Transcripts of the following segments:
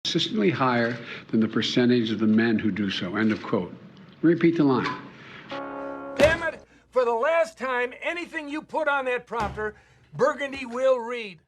consistently higher than the percentage of the men who do so. End of quote. Repeat the line. Damn it! For the last time, anything you put on that prompter, Burgundy will read.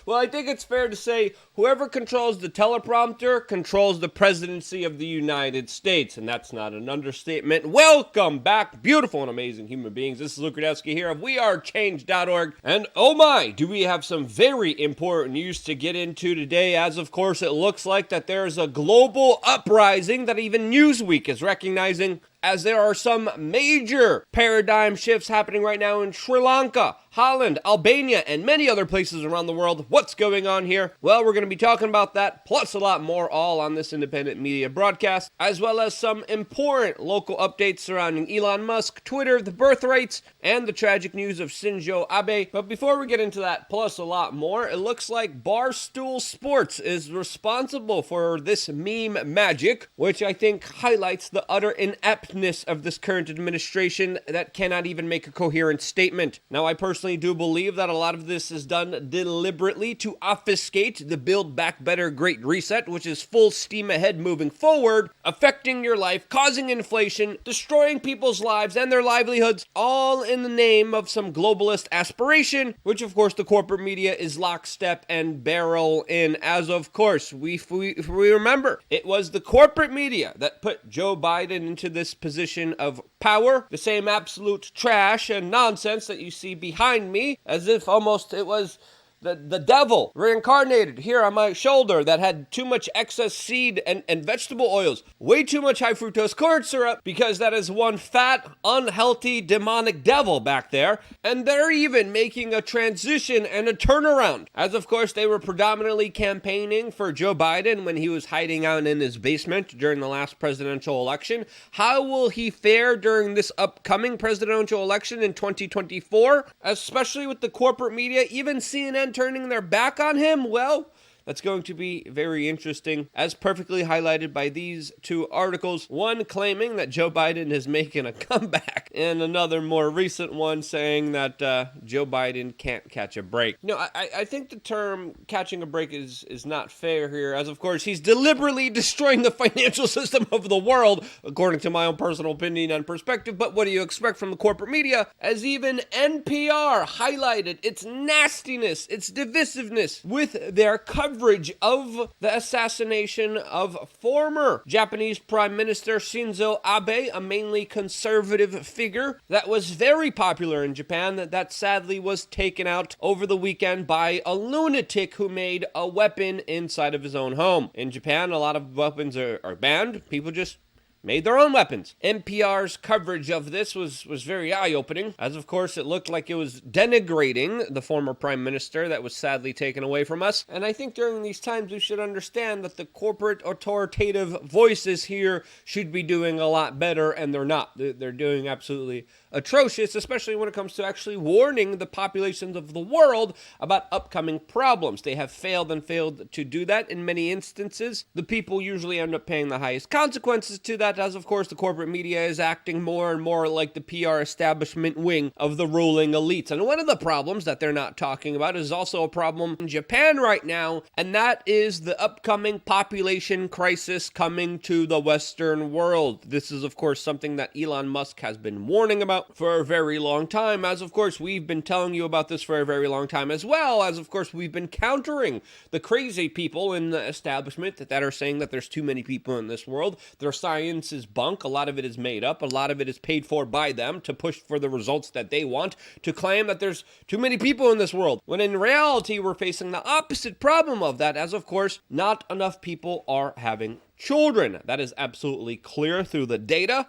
Well, I think it's fair to say whoever controls the teleprompter controls the presidency of the United States, and that's not an understatement. Welcome back, beautiful and amazing human beings. This is Luke Rudowski here of wearechange.org, and oh my, do we have some very important news to get into today, as of course it looks like that there's a global uprising that even Newsweek is recognizing, as there are some major paradigm shifts happening right now in Sri Lanka, Holland, Albania, and many other places around the world. What's going on here? Well, we're going to be talking about that, plus a lot more, all on this independent media broadcast, as well as some important local updates surrounding Elon Musk, Twitter, the birth rates, and the tragic news of Shinzo Abe. But before we get into that, plus a lot more, it looks like Barstool Sports is responsible for this meme magic, which I think highlights the utter ineptness of this current administration that cannot even make a coherent statement. Now, I personally do believe that a lot of this is done deliberately to obfuscate the Build Back Better Great Reset, which is full steam ahead moving forward, affecting your life, causing inflation, destroying people's lives and their livelihoods, all in the name of some globalist aspiration, which of course the corporate media is lockstep and barrel in, as of course we remember. It was the corporate media that put Joe Biden into this position of power, the same absolute trash and nonsense that you see behind me, as if almost it was the devil reincarnated here on my shoulder that had too much excess seed and vegetable oils, way too much high fructose corn syrup, because that is one fat, unhealthy, demonic devil back there. And they're even making a transition and a turnaround, as of course they were predominantly campaigning for Joe Biden when he was hiding out in his basement during the last presidential election. How will he fare during this upcoming presidential election in 2024, especially with the corporate media, even CNN turning their back on him? Well, that's going to be very interesting, as perfectly highlighted by these two articles. One claiming that Joe Biden is making a comeback, and another more recent one saying that Joe Biden can't catch a break. No, I think the term catching a break is not fair here, as of course he's deliberately destroying the financial system of the world, according to my own personal opinion and perspective. But what do you expect from the corporate media? As even NPR highlighted its nastiness, its divisiveness, with their coverage of the assassination of former Japanese Prime Minister Shinzo Abe, a mainly conservative figure that was very popular in Japan, that sadly was taken out over the weekend by a lunatic who made a weapon inside of his own home. In Japan, a lot of weapons are banned. People just made their own weapons. NPR's coverage of this was very eye-opening, as of course it looked like it was denigrating the former prime minister that was sadly taken away from us. And I think during these times we should understand that the corporate authoritative voices here should be doing a lot better, and they're not. They're doing absolutely atrocious, especially when it comes to actually warning the populations of the world about upcoming problems. They have failed to do that in many instances. The people usually end up paying the highest consequences to that, as of course the corporate media is acting more and more like the PR establishment wing of the ruling elites. And one of the problems that they're not talking about is also a problem in Japan right now, and that is the upcoming population crisis coming to the Western world. This is of course something that Elon Musk has been warning about for a very long time, as of course we've been telling you about this for a very long time, as well as of course we've been countering the crazy people in the establishment that are saying that there's too many people in this world. Their science is bunk. A lot of it is made up. A lot of it is paid for by them to push for the results that they want, to claim that there's too many people in this world, when in reality we're facing the opposite problem of that, as of course not enough people are having children. That is absolutely clear through the data.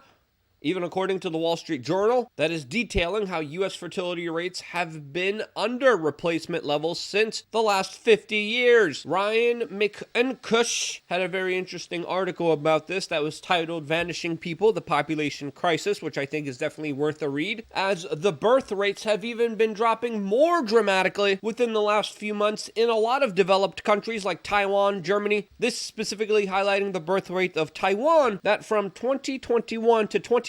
Even according to the Wall Street Journal, that is detailing how U.S. fertility rates have been under replacement levels since the last 50 years. Ryan McIncush had a very interesting article about this that was titled "Vanishing People, the Population Crisis," which I think is definitely worth a read, as the birth rates have even been dropping more dramatically within the last few months in a lot of developed countries like Taiwan, Germany. This specifically highlighting the birth rate of Taiwan, that from 2021 to 2022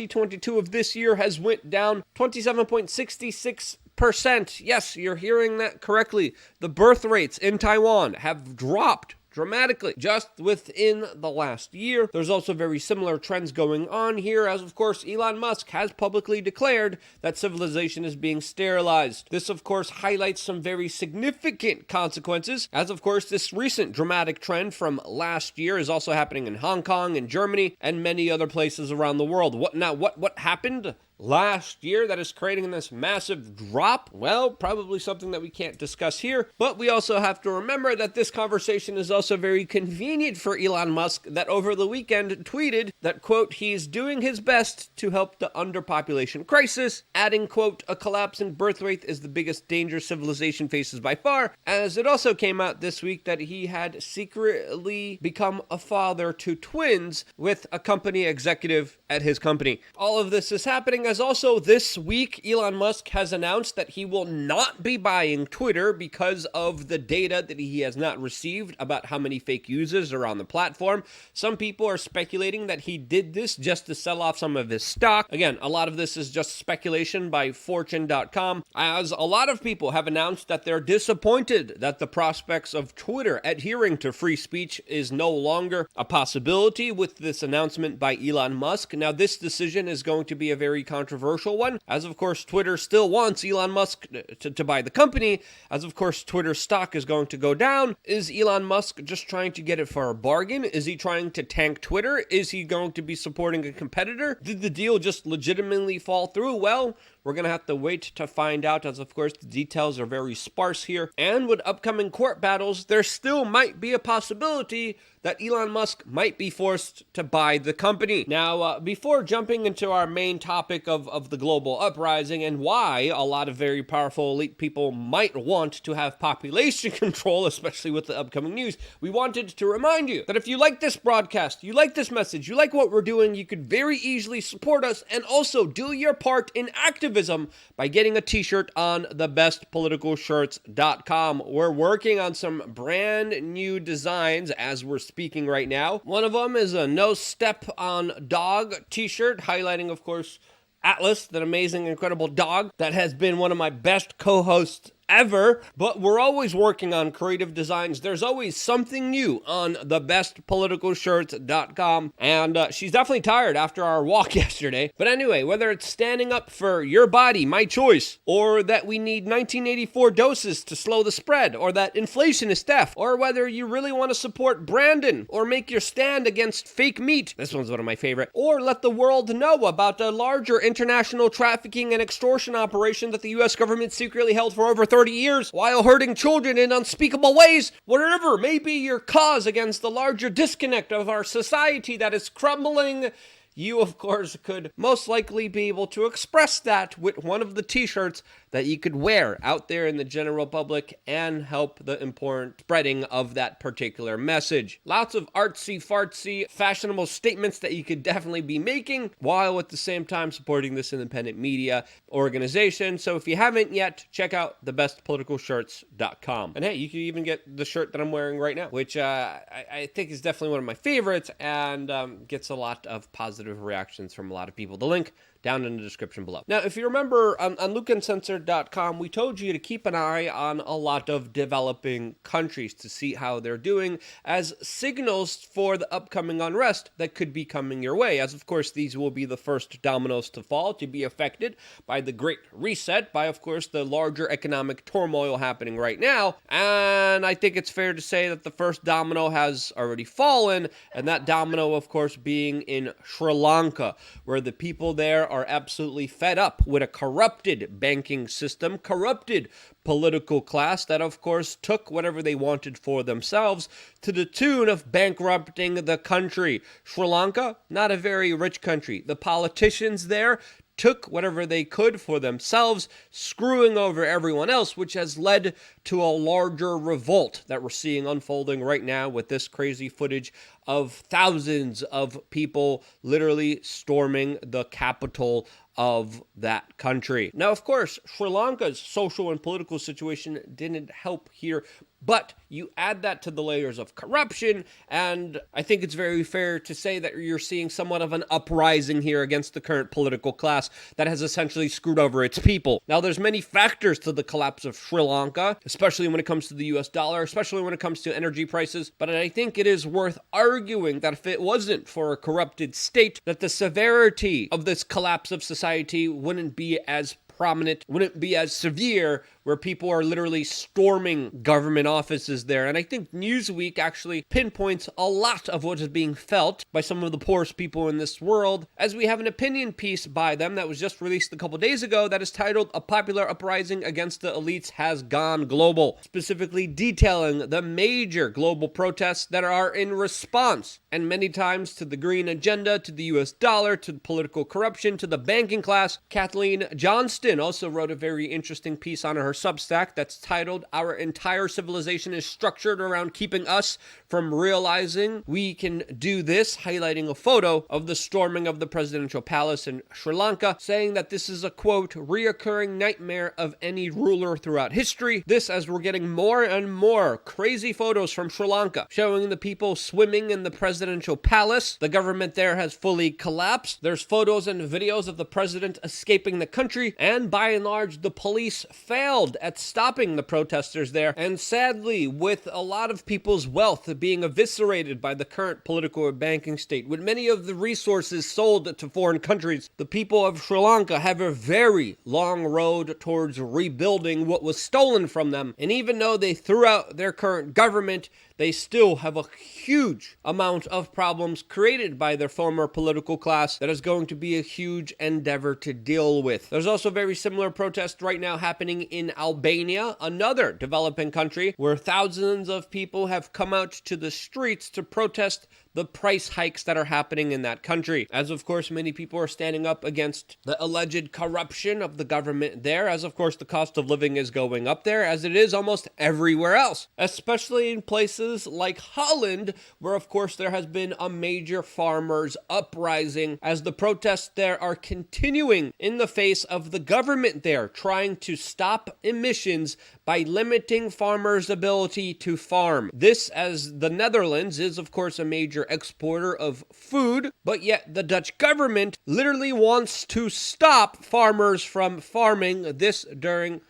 of this year has went down 27.66%. Yes, you're hearing that correctly. The birth rates in Taiwan have dropped dramatically just within the last year. There's also very similar trends going on here, as of course Elon Musk has publicly declared that civilization is being sterilized. This of course highlights some very significant consequences, as of course this recent dramatic trend from last year is also happening in Hong Kong and Germany and many other places around the world. What happened last year that is creating this massive drop? Well, probably something that we can't discuss here, but we also have to remember that this conversation is also very convenient for Elon Musk, that over the weekend tweeted that, quote, he's doing his best to help the underpopulation crisis, adding, quote, a collapsing birth rate is the biggest danger civilization faces by far, as it also came out this week that he had secretly become a father to twins with a company executive at his company. All of this is happening as also this week, Elon Musk has announced that he will not be buying Twitter because of the data that he has not received about how many fake users are on the platform. Some people are speculating that he did this just to sell off some of his stock. Again, a lot of this is just speculation by Fortune.com, as a lot of people have announced that they're disappointed that the prospects of Twitter adhering to free speech is no longer a possibility with this announcement by Elon Musk. Now, this decision is going to be a very controversial one, as of course Twitter still wants Elon Musk to buy the company, as of course Twitter's stock is going to go down. Is Elon Musk just trying to get it for a bargain? Is he trying to tank Twitter? Is he going to be supporting a competitor? Did the deal just legitimately fall through? Well, we're going to have to wait to find out, as of course the details are very sparse here. And with upcoming court battles, there still might be a possibility that Elon Musk might be forced to buy the company. Now, before jumping into our main topic of the global uprising and why a lot of very powerful elite people might want to have population control, especially with the upcoming news, we wanted to remind you that if you like this broadcast, you like this message, you like what we're doing, you could very easily support us and also do your part in activism by getting a t-shirt on thebestpoliticalshirts.com. We're working on some brand new designs as we're speaking right now. One of them is a No Step on Dog t-shirt, highlighting, of course, Atlas, that amazing, incredible dog that has been one of my best co-hosts ever. But we're always working on creative designs. There's always something new on thebestpoliticalshirts.com, and she's definitely tired after our walk yesterday. But anyway, whether it's standing up for your body, my choice, or that we need 1984 doses to slow the spread, or that inflation is theft, or whether you really want to support Brandon or make your stand against fake meat, this one's one of my favorite, or let the world know about a larger international trafficking and extortion operation that the U.S. government secretly held for over 30 years while hurting children in unspeakable ways. Whatever may be your cause against the larger disconnect of our society that is crumbling, you, of course, could most likely be able to express that with one of the t-shirts that you could wear out there in the general public and help the important spreading of that particular message. Lots of artsy-fartsy, fashionable statements that you could definitely be making, while at the same time supporting this independent media organization. So if you haven't yet, check out thebestpoliticalshirts.com. And hey, you can even get the shirt that I'm wearing right now, which I think is definitely one of my favorites and gets a lot of positive reactions from a lot of people. The link down in the description below. Now, if you remember on LukeUncensored.com, we told you to keep an eye on a lot of developing countries to see how they're doing as signals for the upcoming unrest that could be coming your way. As of course, these will be the first dominoes to fall, to be affected by the Great Reset, by of course the larger economic turmoil happening right now. And I think it's fair to say that the first domino has already fallen, and that domino, of course, being in Sri Lanka, where the people there are absolutely fed up with a corrupted banking system, corrupted political class that, of course, took whatever they wanted for themselves to the tune of bankrupting the country. Sri Lanka, not a very rich country. The politicians there took whatever they could for themselves, screwing over everyone else, which has led to a larger revolt that we're seeing unfolding right now with this crazy footage of thousands of people literally storming the capital of that country. Now, of course, Sri Lanka's social and political situation didn't help here But you add that to the layers of corruption, and I think it's very fair to say that you're seeing somewhat of an uprising here against the current political class that has essentially screwed over its people. Now, there's many factors to the collapse of Sri Lanka, especially when it comes to the US dollar, especially when it comes to energy prices, but I think it is worth arguing that if it wasn't for a corrupted state, that the severity of this collapse of society wouldn't be as prominent, wouldn't be as severe, where people are literally storming government offices there. And I think Newsweek actually pinpoints a lot of what is being felt by some of the poorest people in this world, as we have an opinion piece by them that was just released a couple days ago that is titled "A Popular Uprising Against the Elites Has Gone Global," specifically detailing the major global protests that are in response, and many times to the green agenda, to the US dollar, to political corruption, to the banking class. Kathleen Johnston also wrote a very interesting piece on her Substack that's titled "Our Entire Civilization is Structured Around Keeping Us from Realizing We Can Do This," highlighting a photo of the storming of the presidential palace in Sri Lanka, saying that this is a, quote, "reoccurring nightmare of any ruler throughout history." This as we're getting more and more crazy photos from Sri Lanka showing the people swimming in the presidential palace. The government there has fully collapsed. There's photos and videos of the president escaping the country, and by and large the police failed at stopping the protesters there, and sadly, with a lot of people's wealth being eviscerated by the current political and banking state, with many of the resources sold to foreign countries, the people of Sri Lanka have a very long road towards rebuilding what was stolen from them. And even though they threw out their current government, they still have a huge amount of problems created by their former political class that is going to be a huge endeavor to deal with. There's also very similar protests right now happening in Albania, another developing country, where thousands of people have come out to the streets to protest the price hikes that are happening in that country. As of course many people are standing up against the alleged corruption of the government there, as of course the cost of living is going up there, as it is almost everywhere else, especially in places like Holland, where of course there has been a major farmers uprising, as the protests there are continuing in the face of the government there trying to stop emissions by limiting farmers' ability to farm. This, as the Netherlands is of course a major exporter of food, but yet the Dutch government literally wants to stop farmers from farming, this during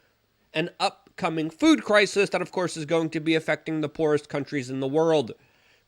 an upcoming food crisis that of course is going to be affecting the poorest countries in the world.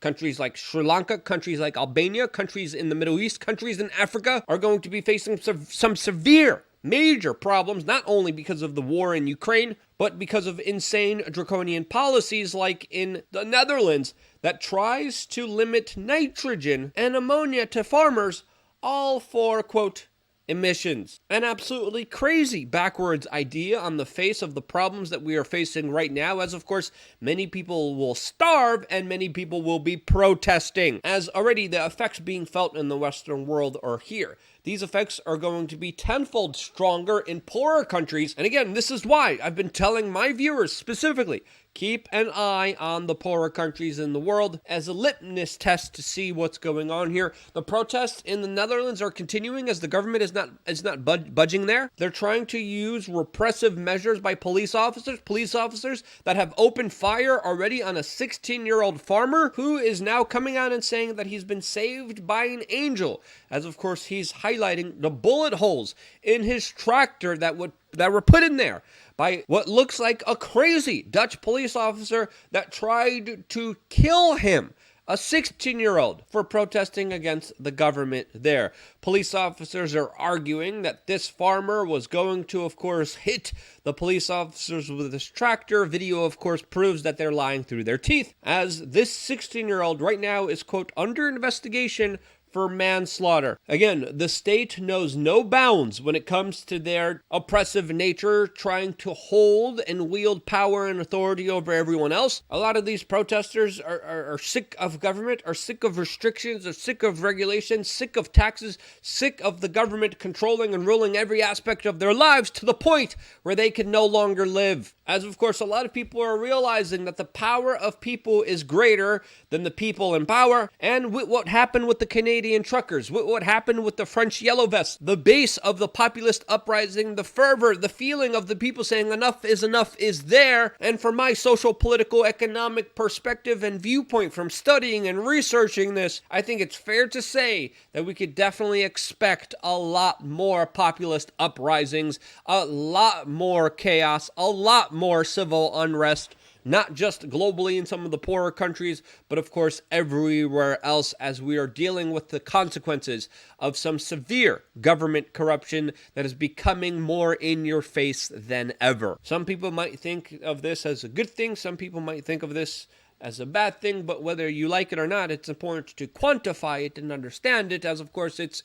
Countries like Sri Lanka, countries like Albania, countries in the Middle East, countries in Africa are going to be facing some severe major problems, not only because of the war in Ukraine, but because of insane draconian policies like in the Netherlands that tries to limit nitrogen and ammonia to farmers, all for, quote, emissions. An absolutely crazy backwards idea on the face of the problems that we are facing right now, as of course many people will starve and many people will be protesting, as already the effects being felt in the Western world are here. These effects are going to be tenfold stronger in poorer countries. And again, this is why I've been telling my viewers specifically, keep an eye on the poorer countries in the world as a litmus test to see what's going on here. The protests in the Netherlands are continuing as the government is not budging there. They're trying to use repressive measures by police officers that have opened fire already on a 16-year-old farmer who is now coming out and saying that he's been saved by an angel, as of course he's highlighting the bullet holes in his tractor that were put in there by what looks like a crazy Dutch police officer that tried to kill him, a 16-year-old, for protesting against the government there. Police officers are arguing that this farmer was going to, of course, hit the police officers with his tractor. Video, of course, proves that they're lying through their teeth, as this 16-year-old right now is, quote, under investigation for manslaughter. Again, the state knows no bounds when it comes to their oppressive nature, trying to hold and wield power and authority over everyone else. A lot of these protesters are sick of government, are sick of restrictions, are sick of regulations, sick of taxes, sick of the government controlling and ruling every aspect of their lives to the point where they can no longer live. As of course, a lot of people are realizing that the power of people is greater than the people in power. And with what happened with the Canadian Canadian truckers, what happened with the French yellow vests, the base of the populist uprising, the fervor, the feeling of the people saying enough is there. And from my social, political, economic perspective and viewpoint from studying and researching this, I think it's fair to say that we could definitely expect a lot more populist uprisings, a lot more chaos, a lot more civil unrest, not just globally in some of the poorer countries, but of course everywhere else, as we are dealing with the consequences of some severe government corruption that is becoming more in your face than ever. Some people might think of this as a good thing, some people might think of this as a bad thing, but whether you like it or not, it's important to quantify it and understand it, as of course it's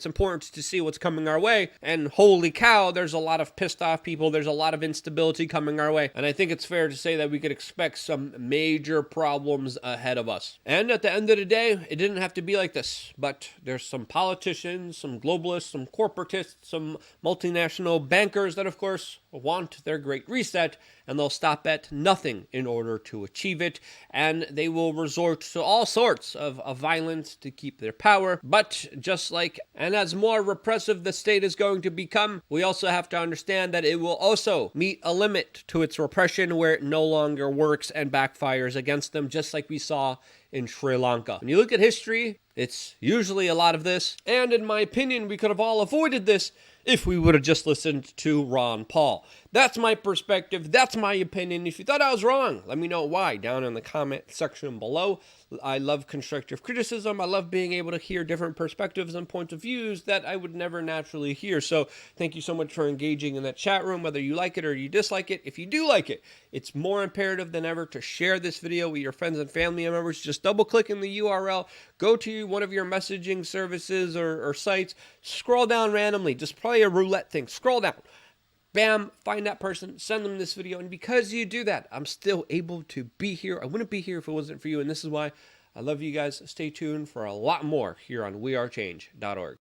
important to see what's coming our way. And holy cow, there's a lot of pissed off people, there's a lot of instability coming our way, and I think it's fair to say that we could expect some major problems ahead of us. And at the end of the day, it didn't have to be like this, but there's some politicians, some globalists, some corporatists, some multinational bankers that of course want their great reset, and they'll stop at nothing in order to achieve it, and they will resort to all sorts of violence to keep their power. But just like, and as more repressive the state is going to become, we also have to understand that it will also meet a limit to its repression where it no longer works and backfires against them, just like we saw in Sri Lanka. When you look at history, it's usually a lot of this, and in my opinion, we could have all avoided this if we would have just listened to Ron Paul. That's my perspective. That's my opinion. If you thought I was wrong, let me know why down in the comment section below. I love constructive criticism. I love being able to hear different perspectives and points of views that I would never naturally hear. So thank you so much for engaging in that chat room, whether you like it or you dislike it. If you do like it, it's more imperative than ever to share this video with your friends and family members. Just double click in the URL, go to one of your messaging services or sites, scroll down randomly, just play a roulette thing, scroll down. Bam, find that person, send them this video, and because you do that, I'm still able to be here. I wouldn't be here if it wasn't for you, and this is why I love you guys. Stay tuned for a lot more here on wearechange.org.